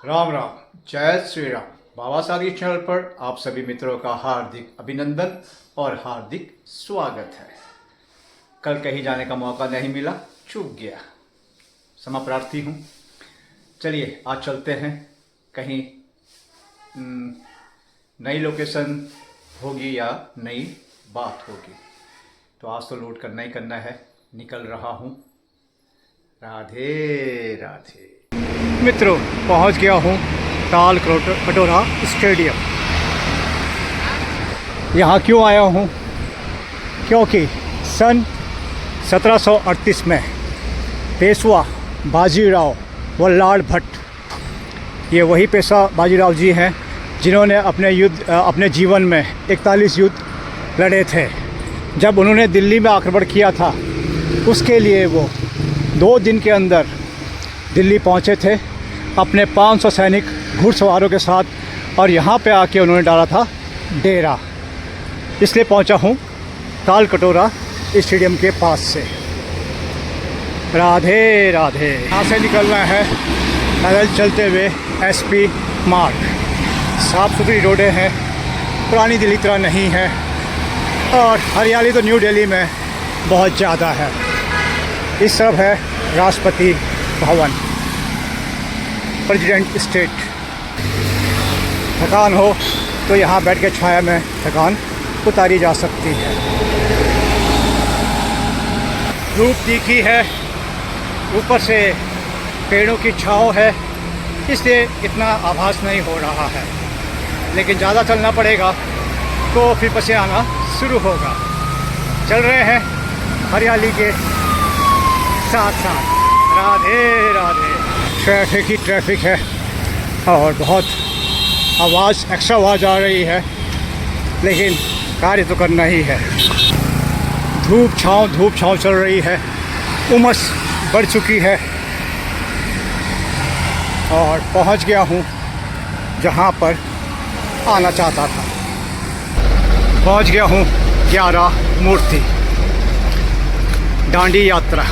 राम राम, जय श्री राम। बाबा सादी चैनल पर आप सभी मित्रों का हार्दिक अभिनंदन और हार्दिक स्वागत है। कल कहीं जाने का मौका नहीं मिला, चूक गया, क्षमा प्रार्थी हूँ। चलिए आज चलते हैं कहीं, नई लोकेशन होगी या नई बात होगी, तो आज तो लूट करना ही करना है। निकल रहा हूँ। राधे राधे। मित्रों, पहुंच गया हूं ताल कटोरा स्टेडियम। यहाँ क्यों आया हूं? क्योंकि सन 1738 में पेशवा बाजीराव वल्लाड़ भट्ट, ये वही पेशवा बाजीराव जी हैं जिन्होंने अपने जीवन में 41 युद्ध लड़े थे। जब उन्होंने दिल्ली में आक्रमण किया था, उसके लिए वो 2 दिन के अंदर दिल्ली पहुंचे थे अपने 500 सैनिक घुड़सवारों के साथ, और यहाँ पे आके उन्होंने डाला था डेरा। इसलिए पहुंचा हूँ ताल कटोरा स्टेडियम के पास से। राधे राधे। यहाँ से निकलना है पैदल चलते हुए एसपी मार्ग। साफ़ सुथरी रोडें हैं, पुरानी दिल्ली तरह नहीं है, और हरियाली तो न्यू दिल्ली में बहुत ज़्यादा है। इस तरफ है राष्ट्रपति भवन, प्रेसिडेंट स्टेट। थकान हो तो यहाँ बैठ के छाया में थकान उतारी जा सकती है। धूप तीखी है, ऊपर से पेड़ों की छाँव है, इसलिए इतना आभास नहीं हो रहा है। लेकिन ज़्यादा चलना पड़ेगा तो फिर पसीना आना शुरू होगा। चल रहे हैं हरियाली के साथ साथ। राधे राधे। ट्रैफिक ही ट्रैफिक है, और बहुत एक्स्ट्रा आवाज़ आ रही है, लेकिन कार्य तो करना ही है। धूप छाँव चल रही है, उमस बढ़ चुकी है, और पहुंच गया हूं जहां पर आना चाहता था। पहुंच गया हूं 11 मूर्ति दांडी यात्रा,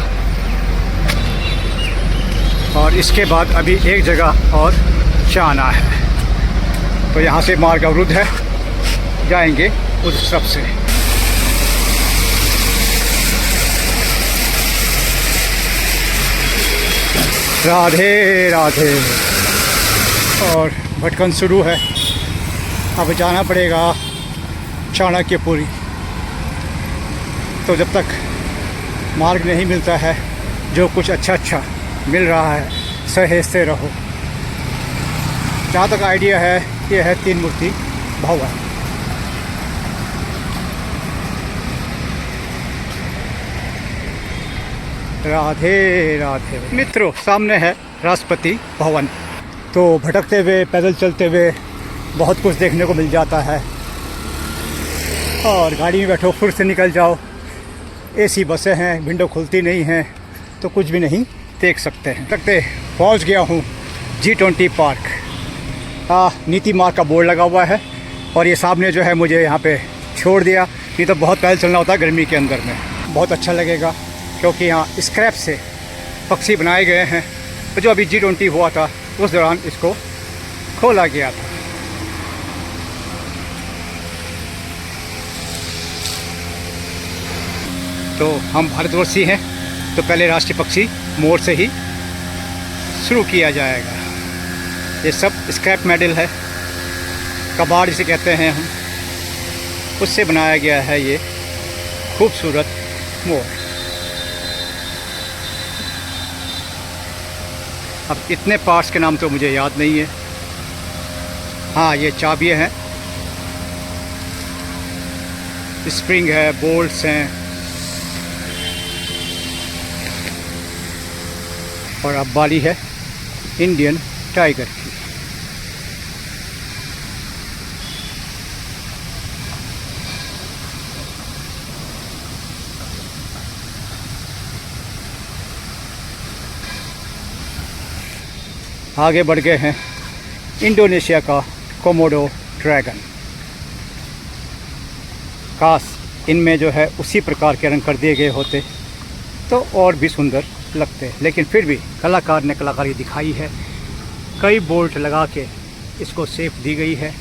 और इसके बाद अभी एक जगह और जाना है। तो यहाँ से मार्ग अवरुद्ध है, जाएंगे उस तरफ से। राधे राधे। और भटकन शुरू है, अब जाना पड़ेगा चाणक्यपुरी। तो जब तक मार्ग नहीं मिलता है, जो कुछ अच्छा मिल रहा है, सहेजते रहो। जहाँ तक आइडिया है, ये है 3 मूर्ति भवन। राधे राधे। मित्रों, सामने है राष्ट्रपति भवन। तो भटकते हुए, पैदल चलते हुए बहुत कुछ देखने को मिल जाता है, और गाड़ी में बैठो, फुर्र से निकल जाओ। एसी बसें हैं, विंडो खुलती नहीं हैं, तो कुछ भी नहीं देख सकते हैं। पहुंच गया हूं G20 पार्क। नीति मार्ग का बोर्ड लगा हुआ है, और ये सामने जो है मुझे यहाँ पे छोड़ दिया। नहीं तो बहुत पैदल चलना होता है गर्मी के अंदर में। बहुत अच्छा लगेगा, क्योंकि यहाँ स्क्रैप से पक्षी बनाए गए हैं। तो जो अभी G20 हुआ था, उस दौरान इसको खोला गया था। तो हम भारतवर्षी हैं, तो पहले राष्ट्रीय पक्षी मोर से ही शुरू किया जाएगा। ये सब स्क्रैप मेडल है, कबाड़ जिसे कहते हैं हम, उससे बनाया गया है ये खूबसूरत मोर। अब इतने पार्ट्स के नाम तो मुझे याद नहीं है। हाँ, ये चाबियाँ हैं, स्प्रिंग है, बोल्ट्स हैं, और अब बारी है इंडियन टाइगर की। आगे बढ़ गए हैं इंडोनेशिया का कोमोडो ड्रैगन। काश इनमें जो है उसी प्रकार के रंग कर दिए गए होते तो और भी सुंदर लगते हैं, लेकिन फिर भी कलाकार ने कलाकारी दिखाई है। कई बोल्ट लगा के इसको सेफ दी गई है।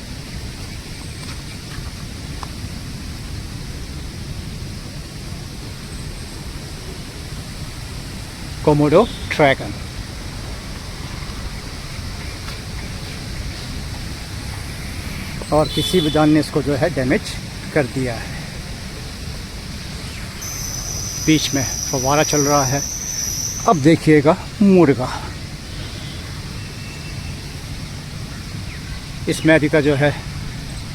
Komodo dragon. और किसी भी जान ने इसको जो है डैमेज कर दिया है। बीच में फव्वारा चल रहा है। अब देखिएगा मुर्गा। इसमें अधिकतर जो है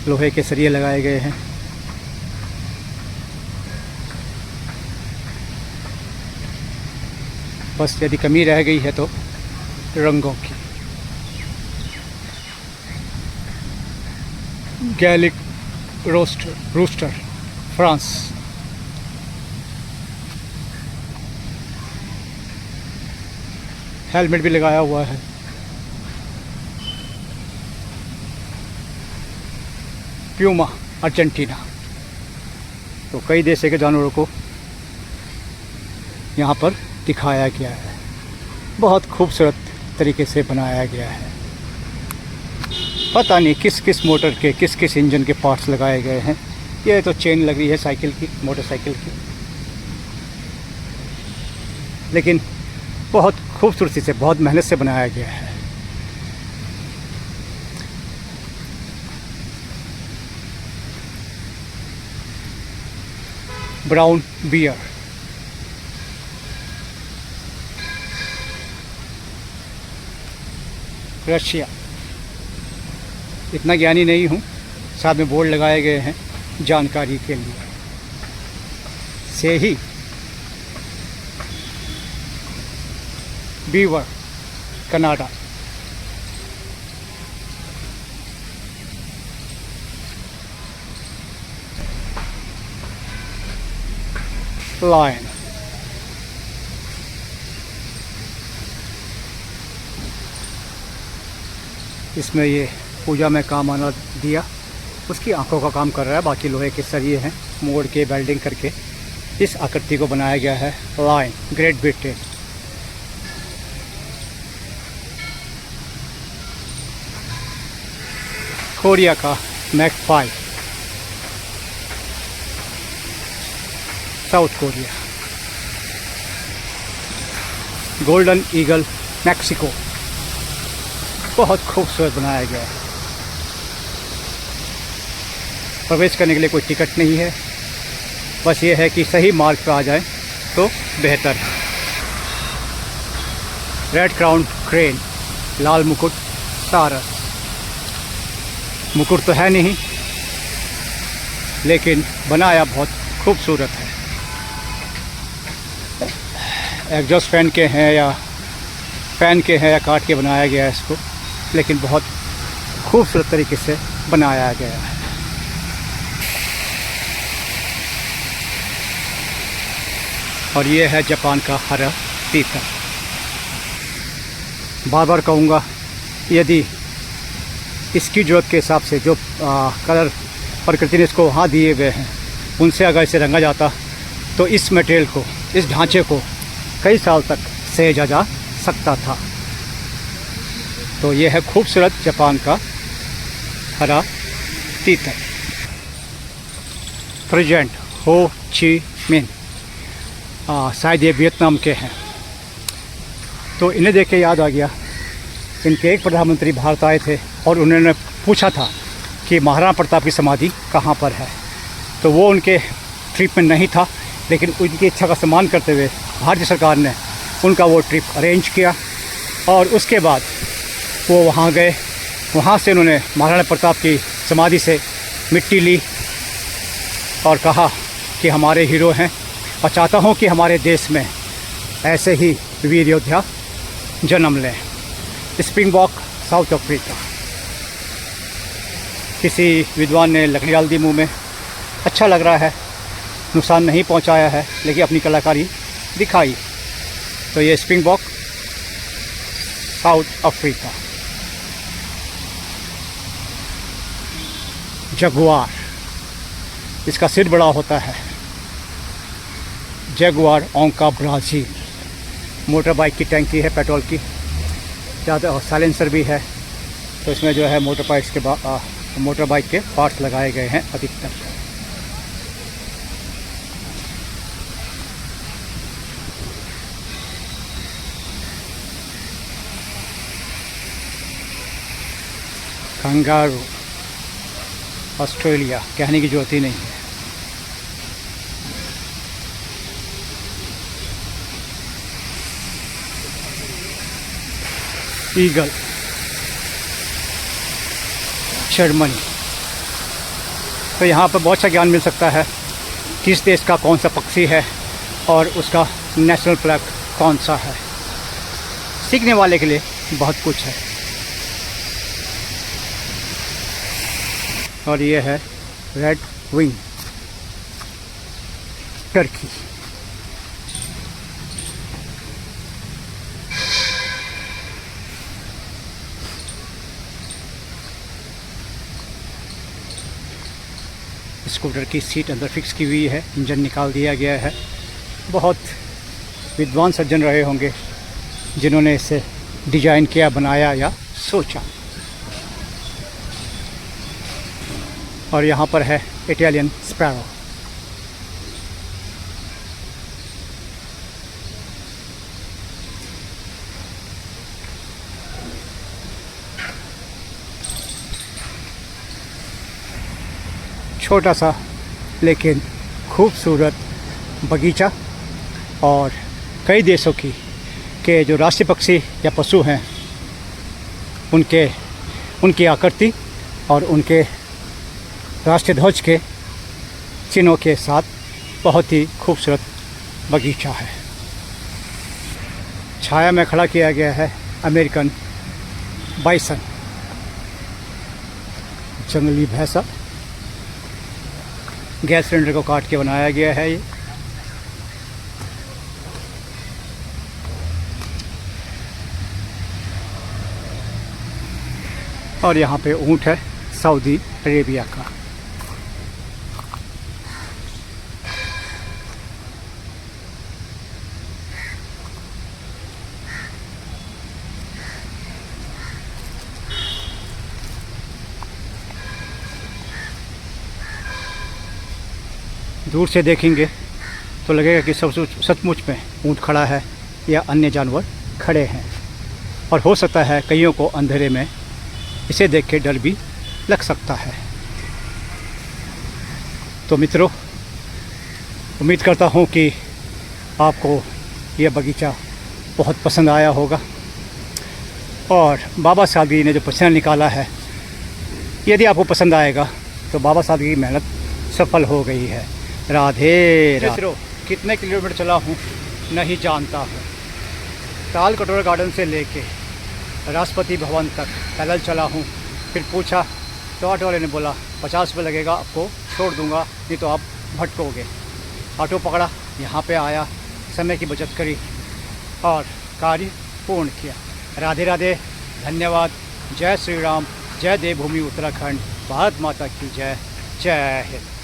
लोहे के सरिये लगाए गए हैं। बस यदि कमी रह गई है तो रंगों की। Gallic rooster France. हेलमेट भी लगाया हुआ है। Puma Argentina. तो कई देशों के जानवरों को यहाँ पर दिखाया गया है। बहुत खूबसूरत तरीके से बनाया गया है। पता नहीं किस किस मोटर के किस किस इंजन के पार्ट्स लगाए गए हैं। ये तो चेन लग रही है साइकिल की, मोटरसाइकिल की, लेकिन बहुत खूबसूरती से, बहुत मेहनत से बनाया गया है। Brown bear. रशिया। इतना ज्ञानी नहीं हूँ, साथ में बोर्ड लगाए गए हैं जानकारी के लिए से ही। Beaver Canada. लायन। इसमें ये पूजा में काम आना दिया, उसकी आंखों का काम कर रहा है। बाकी लोहे के सरिये हैं, मोड़ के वेल्डिंग करके इस आकृति को बनाया गया है। Lion, Great Britain. कोरिया का magpie, South Korea. Golden eagle, Mexico. बहुत खूबसूरत बनाया गया है। प्रवेश करने के लिए कोई टिकट नहीं है, बस ये है कि सही मार्ग पर आ जाए तो बेहतर है। रेड क्राउन क्रेन, लाल मुकुट सारस। मुकुट तो है नहीं, लेकिन बनाया बहुत खूबसूरत है। एग्जॉस्ट फैन के हैं या फैन के हैं या काट के बनाया गया है इसको, लेकिन बहुत खूबसूरत तरीके से बनाया गया है। और ये है जापान का हरा तीतर। बार बार कहूँगा, यदि इसकी ज़रूरत के हिसाब से जो कलर प्रकृति ने इसको वहाँ दिए हुए हैं, उनसे अगर इसे रंगा जाता तो इस मटेरियल को, इस ढांचे को कई साल तक सहेजा जा सकता था। तो ये है खूबसूरत जापान का हरा तीतर। प्रेजेंट हो ची मिन, शायद ये वियतनाम के हैं। तो इन्हें देख के याद आ गया, इनके एक प्रधानमंत्री भारत आए थे और उन्होंने पूछा था कि महाराणा प्रताप की समाधि कहाँ पर है। तो वो उनके ट्रिप में नहीं था, लेकिन उनकी इच्छा का सम्मान करते हुए भारतीय सरकार ने उनका वो ट्रिप अरेंज किया और उसके बाद वो वहाँ गए। वहाँ से उन्होंने महाराणा प्रताप की समाधि से मिट्टी ली और कहा कि हमारे हीरो हैं और चाहता हूँ कि हमारे देश में ऐसे ही वीर योद्धा जन्म लें। Springbok, south Africa. किसी विद्वान ने लकड़ी डाल दी मुँह में, अच्छा लग रहा है, नुकसान नहीं पहुँचाया है, लेकिन अपनी कलाकारी दिखाई। तो ये स्प्रिंगबॉक, साउथ अफ्रीका। जगुआर, इसका सिर बड़ा होता है। Jaguar onca, Brazil. Motorbike की टंकी है पेट्रोल की। ज़्यादा और साइलेंसर भी है। तो इसमें जो है मोटर बाइक के पार्ट्स लगाए गए हैं अधिकतर। कंगारू ऑस्ट्रेलिया, कहने की जरूरत ही नहीं है। Eagle Germany. तो यहाँ पर बहुत सा ज्ञान मिल सकता है, किस देश का कौन सा पक्षी है और उसका नेशनल फ्लैग कौन सा है। सीखने वाले के लिए बहुत कुछ है। और ये है रेड विंग टर्की। स्कूटर की सीट अंदर फिक्स की हुई है, इंजन निकाल दिया गया है। बहुत विद्वान सज्जन रहे होंगे जिन्होंने इसे डिजाइन किया, बनाया या सोचा। और यहाँ पर है इटालियन स्पैरो। छोटा सा लेकिन खूबसूरत बगीचा। और कई देशों के जो राष्ट्रीय पक्षी या पशु हैं उनकी आकृति और उनके राष्ट्रीय ध्वज के चिन्हों के साथ बहुत ही खूबसूरत बगीचा है। छाया में खड़ा किया गया है अमेरिकन बाइसन, जंगली भैंसा। गैस सिलेंडर को काट के बनाया गया है ये। और यहाँ पे ऊँट है सऊदी अरेबिया का। दूर से देखेंगे तो लगेगा कि सचमुच में ऊँट खड़ा है या अन्य जानवर खड़े हैं। और हो सकता है कईयों को अंधेरे में इसे देख के डर भी लग सकता है। तो मित्रों, उम्मीद करता हूँ कि आपको यह बगीचा बहुत पसंद आया होगा। और बाबा सादगी ने जो प्रश्न निकाला है, यदि आपको पसंद आएगा तो बाबा सादगी की मेहनत सफल हो गई है। राधे राधे। मित्रों, कितने किलोमीटर चला हूँ नहीं जानता हूँ। ताल कटोरा गार्डन से लेके राष्ट्रपति भवन तक पैदल चला हूँ। फिर पूछा तो ऑटो वाले ने बोला 50 रुपये लगेगा, आपको छोड़ दूँगा, नहीं तो आप भटकोगे। ऑटो पकड़ा, यहाँ पे आया, समय की बचत करी और कार्य पूर्ण किया। राधे राधे, धन्यवाद। जय श्री राम, जय देवभूमि उत्तराखंड, भारत माता की जय। जय हिंद।